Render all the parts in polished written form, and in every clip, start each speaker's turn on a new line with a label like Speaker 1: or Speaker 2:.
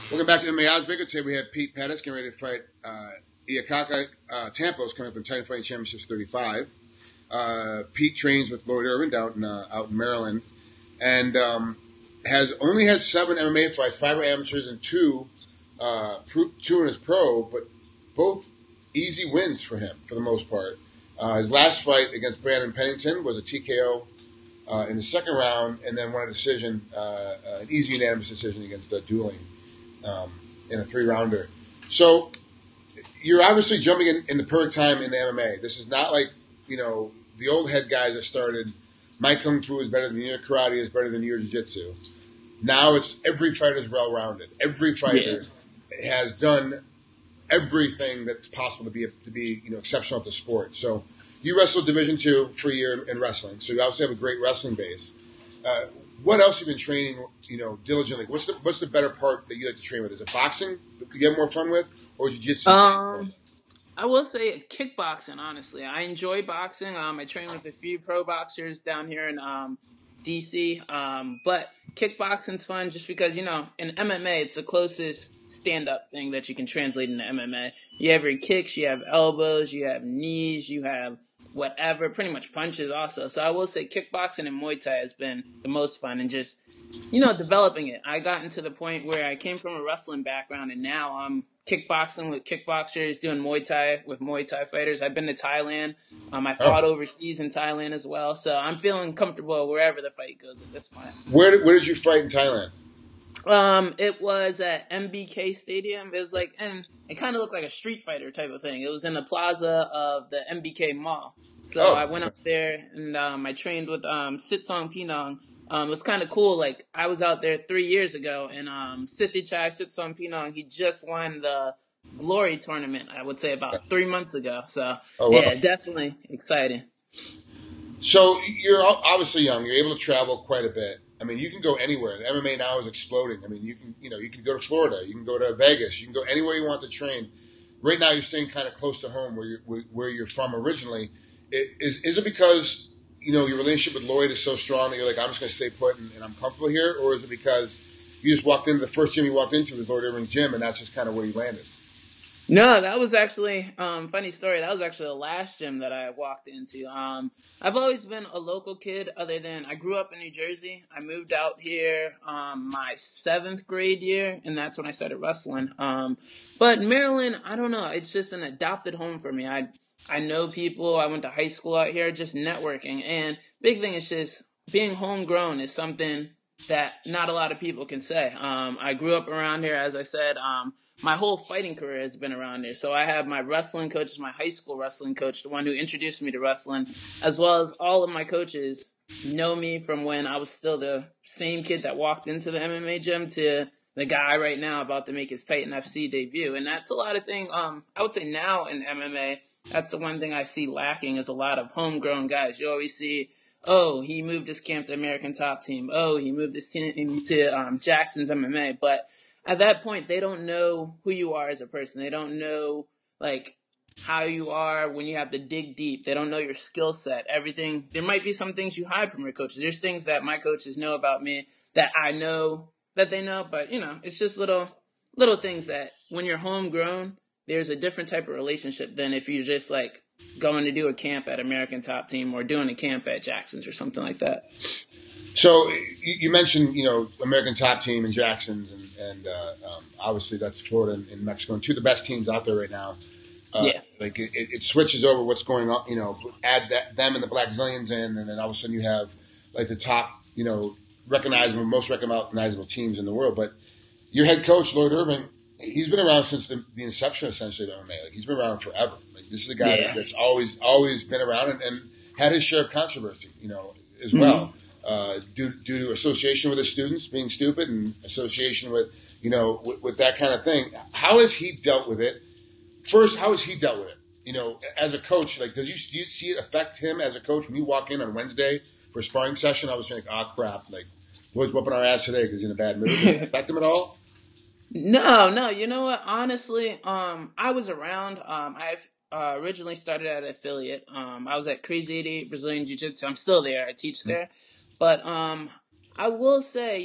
Speaker 1: Welcome back to MMAOddsBreaker. Today we have Pete Pettis getting ready to fight Iakaka Tampos coming up in Title Fighting Championships 35. Pete trains with Lloyd Irvin out in Maryland and has only had 7 MMA fights, 5 are amateurs and 2 in his pro, but both easy wins for him for the most part. His last fight against Brandon Pennington was a TKO in the second round, and then won a decision, an easy unanimous decision against Dueling. In a 3-rounder. So you're obviously jumping in the perfect time in the MMA. This is not like, the old head guys that started, my Kung Fu is better than your karate, is better than your jiu-jitsu. Now it's every fighter is well-rounded. Every fighter has done everything that's possible to be exceptional at the sport. So you wrestled Division II for a year in wrestling, so you obviously have a great wrestling base. What else have you been training, diligently? What's the better part that you like to train with? Is it boxing that you get more fun with, or jiu-jitsu?
Speaker 2: I will say kickboxing, honestly. I enjoy boxing. I train with a few pro boxers down here in DC. But kickboxing's fun just because, in MMA, it's the closest stand-up thing that you can translate into MMA. You have your kicks, you have elbows, you have knees, you have whatever, pretty much punches also. So I will say kickboxing and Muay Thai has been the most fun, and just, developing it. I got into the point where I came from a wrestling background, and now I'm kickboxing with kickboxers, doing Muay Thai with Muay Thai fighters. I've been to Thailand. I fought overseas in Thailand as well. So I'm feeling comfortable wherever the fight goes at this point.
Speaker 1: Where did you fight in Thailand?
Speaker 2: It was at MBK Stadium. It was and it kind of looked like a Street Fighter type of thing. It was in the plaza of the MBK Mall. So I went up there and I trained with Sitsong Pinong. It was kind of cool. Like, I was out there 3 years ago, and Sithichai Sitsong Pinong, he just won the Glory tournament, I would say, about 3 months ago. So, yeah, definitely exciting.
Speaker 1: So you're obviously young. You're able to travel quite a bit. I mean, you can go anywhere. The MMA now is exploding. I mean, you can go to Florida. You can go to Vegas. You can go anywhere you want to train. Right now, you're staying kind of close to home where you're from originally. Is it because your relationship with Lloyd is so strong that you're like, I'm just going to stay put and I'm comfortable here? Or is it because you just walked into the first gym you walked into was Lloyd Irvin's gym and that's just kind of where you landed?
Speaker 2: No, that was actually, funny story. That was actually the last gym that I walked into. I've always been a local kid I grew up in New Jersey. I moved out here, my 7th grade year, and that's when I started wrestling. But Maryland, I don't know. It's just an adopted home for me. I know people. I went to high school out here, just networking. And big thing is just being homegrown is something that not a lot of people can say. I grew up around here, as I said. My whole fighting career has been around here. So I have my wrestling coach, my high school wrestling coach, the one who introduced me to wrestling, as well as all of my coaches know me from when I was still the same kid that walked into the MMA gym to the guy right now about to make his Titan FC debut. And that's a lot of things, I would say now in MMA, that's the one thing I see lacking is a lot of homegrown guys. You always see, oh, he moved his camp to American Top Team. Oh, he moved his team to Jackson's MMA. But at that point, they don't know who you are as a person. They don't know, how you are when you have to dig deep. They don't know your skill set, everything. There might be some things you hide from your coaches. There's things that my coaches know about me that I know that they know, but, it's just little things that when you're homegrown, there's a different type of relationship than if you're just, going to do a camp at American Top Team or doing a camp at Jackson's or something like that.
Speaker 1: So you mentioned, American Top Team and Jackson's, and obviously that's Florida and Mexico, and 2 of the best teams out there right now. It switches over what's going on. Add them and the Black Zillions in, and then all of a sudden you have the top, most recognizable teams in the world. But your head coach, Lloyd Irvin, he's been around since the inception essentially of MMA. He's been around forever. This is a guy that's always been around and had his share of controversy, as well. Due to association with his students being stupid and association with, with that kind of thing. How has he dealt with it? First, how has he dealt with it? As a coach, do you see it affect him as a coach when you walk in on Wednesday for a sparring session? I was thinking, oh crap, boys whooping our ass today because he's in a bad mood. Does it affect him at all?
Speaker 2: No. You know what? Honestly, I was around. I've originally started at an affiliate. I was at Crazy 88 Brazilian Jiu-Jitsu. I'm still there. I teach there. But I will say,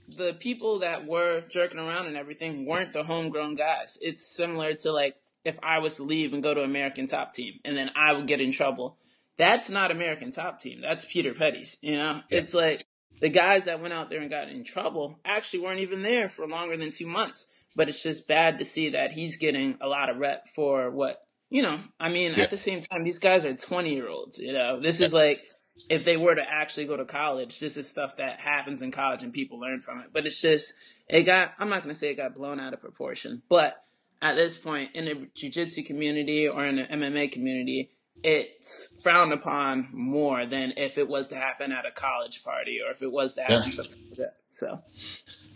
Speaker 2: the people that were jerking around and everything weren't the homegrown guys. It's similar to like if I was to leave and go to American Top Team and then I would get in trouble. That's not American Top Team. That's Peter Petties.
Speaker 1: Yeah.
Speaker 2: It's like the guys that went out there and got in trouble actually weren't even there for longer than 2 months. But it's just bad to see that he's getting a lot of rep for what, at the same time, these guys are 20-year-olds, This is like, if they were to actually go to college, this is stuff that happens in college and people learn from it. But it's just, I'm not going to say it got blown out of proportion, but at this point in the jiu-jitsu community or in the MMA community, it's frowned upon more than if it was to happen at a college party or if it was to happen something like that.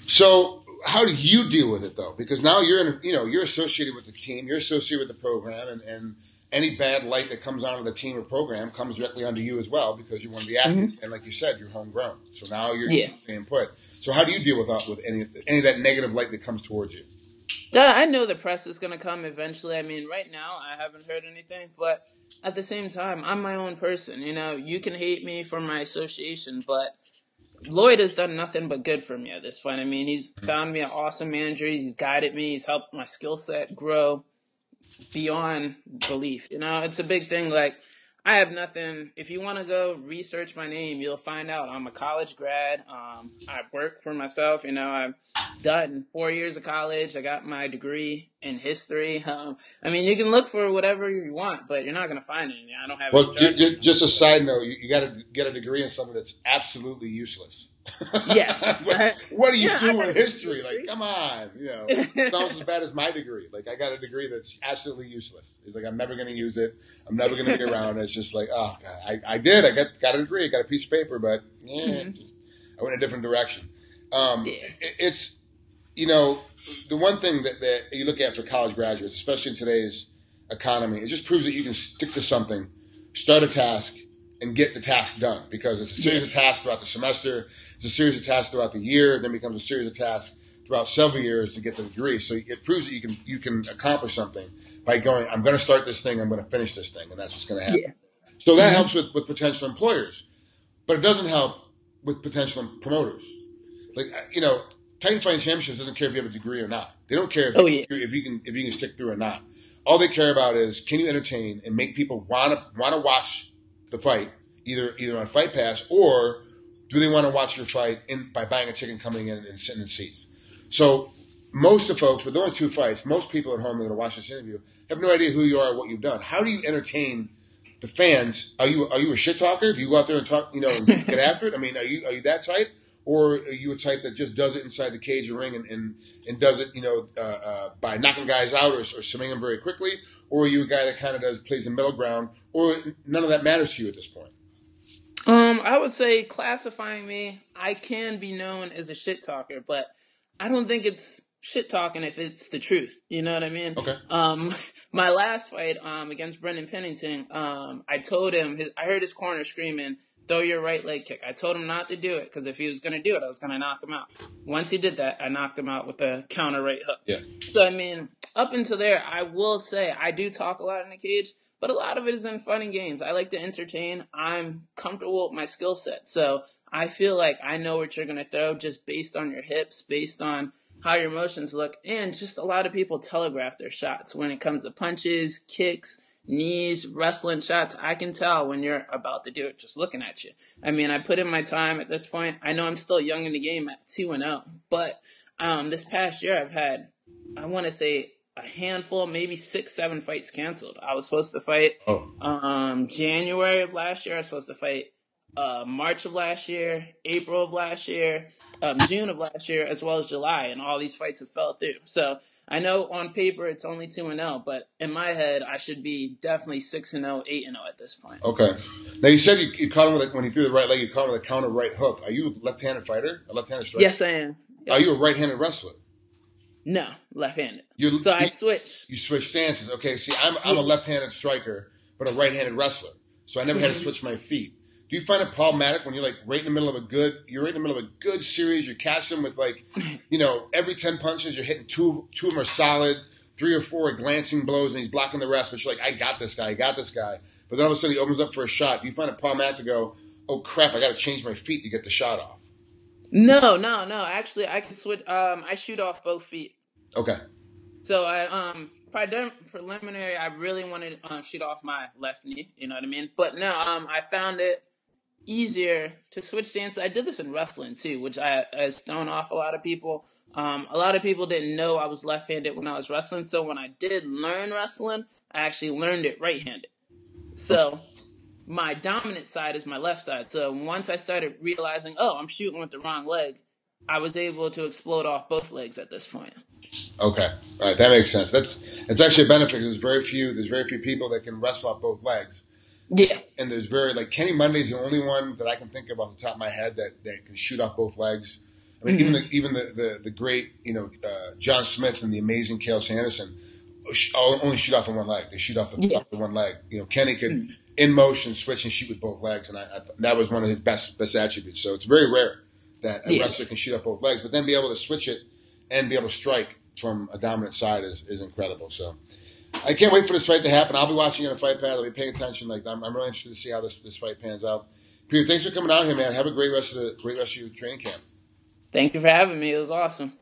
Speaker 1: So how do you deal with it though? Because now you're associated with the team, you're associated with the program, and any bad light that comes onto the team or program comes directly onto you as well because you're one of the athletes, and like you said, you're homegrown. So now you're input. So how do you deal with any of that negative light that comes towards you?
Speaker 2: I know the press is going to come eventually. I mean, right now I haven't heard anything, but at the same time, I'm my own person. You can hate me for my association, but Lloyd has done nothing but good for me at this point. I mean, he's found me an awesome manager. He's guided me. He's helped my skill set grow beyond belief. It's a big thing. Like, I have nothing. If you want to go research my name, you'll find out I'm a college grad. I work for myself. I've done 4 years of college. I got my degree in history. I mean, you can look for whatever you want, but you're not going to find anything. I don't have.
Speaker 1: Well, just a side note, you got to get a degree in something that's absolutely useless.
Speaker 2: Yeah.
Speaker 1: What do you do with history? Like, come on, it's almost as bad as my degree. Like, I got a degree that's absolutely useless. It's like, I'm never going to use it. I'm never going to be around. It's just like, oh God, I did. I got a degree. I got a piece of paper, but I went a different direction. It's, the one thing that you look at for college graduates, especially in today's economy, it just proves that you can stick to something, start a task, and get the task done, because it's a series of tasks throughout the semester. It's a series of tasks throughout the year, then becomes a series of tasks throughout several years to get the degree. So it proves that you can accomplish something by going, I'm going to start this thing, I'm going to finish this thing, and that's what's going to happen. Yeah. So that helps with potential employers, but it doesn't help with potential promoters. Like, Titan Fighting Championships doesn't care if you have a degree or not. They don't care if you can stick through or not. All they care about is, can you entertain and make people want to watch the fight, either on Fight Pass, or do they want to watch your fight by buying a ticket, coming in and sitting in seats? So most of the folks, with only 2 fights, most people at home that are going to watch this interview have no idea who you are or what you've done. How do you entertain the fans? Are you a shit talker? Do you go out there and talk, and get after it? I mean, are you that type? Or are you a type that just does it inside the cage or ring and does it, by knocking guys out or submitting them very quickly? Or are you a guy that kind of plays the middle ground? Or none of that matters to you at this point?
Speaker 2: I would say, classifying me, I can be known as a shit talker, but I don't think it's shit talking if it's the truth. You know what I mean?
Speaker 1: Okay.
Speaker 2: My last fight against Brendan Pennington, I told him, I heard his corner screaming, "Throw your right leg kick." I told him not to do it because if he was going to do it, I was going to knock him out. Once he did that, I knocked him out with a counter right hook.
Speaker 1: Yeah.
Speaker 2: So, I mean, up until there, I will say I do talk a lot in the cage, but a lot of it is in fun and games. I like to entertain. I'm comfortable with my skill set. So I feel like I know what you're going to throw just based on your hips, based on how your motions look. And just a lot of people telegraph their shots when it comes to punches, kicks, knees, wrestling shots. I can tell when you're about to do it just looking at you. I mean, I put in my time at this point. I know I'm still young in the game at 2-0, but this past year I've had, I want to say, a handful, maybe 6-7 fights canceled. I was supposed to fight January of last year. I was supposed to fight March of last year, April of last year, June of last year, as well as July, and all these fights have fell through. So I know on paper it's only 2-0, but in my head I should be definitely 6-0, 8-0 at this point.
Speaker 1: Okay. Now you said you caught him when he threw the right leg. You caught him with a counter right hook. Are you a left-handed fighter? A left-handed striker?
Speaker 2: Yes, I am. Yep.
Speaker 1: Are you a right-handed wrestler?
Speaker 2: No, left-handed.
Speaker 1: So
Speaker 2: I switch.
Speaker 1: You switch stances. Okay. See, I'm a left-handed striker, but a right-handed wrestler. So I never had to switch my feet. Do you find it problematic when you're like right in the middle of a good series? You're catching with every 10 punches you're hitting two of them are solid, 3 or 4 are glancing blows, and he's blocking the rest. But you're like, I got this guy. But then all of a sudden he opens up for a shot. Do you find it problematic to go, oh crap, I got to change my feet to get the shot off?
Speaker 2: No. Actually, I can switch. I shoot off both feet.
Speaker 1: Okay.
Speaker 2: So preliminary, I really wanted to shoot off my left knee. You know what I mean? But no, I found it easier to switch stances. I did this in wrestling too, which has thrown off a lot of people. A lot of people didn't know I was left-handed when I was wrestling. So when I did learn wrestling, I actually learned it right-handed. So my dominant side is my left side. So once I started realizing, oh, I'm shooting with the wrong leg, I was able to explode off both legs at this point.
Speaker 1: Okay, all right, that makes sense. It's actually a benefit because there's very few people that can wrestle off both legs.
Speaker 2: Yeah,
Speaker 1: and there's Kenny Monday's the only one that I can think of off the top of my head that can shoot off both legs. I mean, even the great John Smith and the amazing Cael Sanderson only shoot off on one leg. They shoot off the one leg. Kenny could in motion switch and shoot with both legs, and that was one of his best attributes. So it's very rare that a wrestler can shoot off both legs, but then be able to switch it and be able to strike from a dominant side is incredible. So I can't wait for this fight to happen. I'll be watching on a fight pad. I'll be paying attention. I'm really interested to see how this fight pans out. Peter, thanks for coming out here, man. Have a great rest of your training camp.
Speaker 2: Thank you for having me. It was awesome.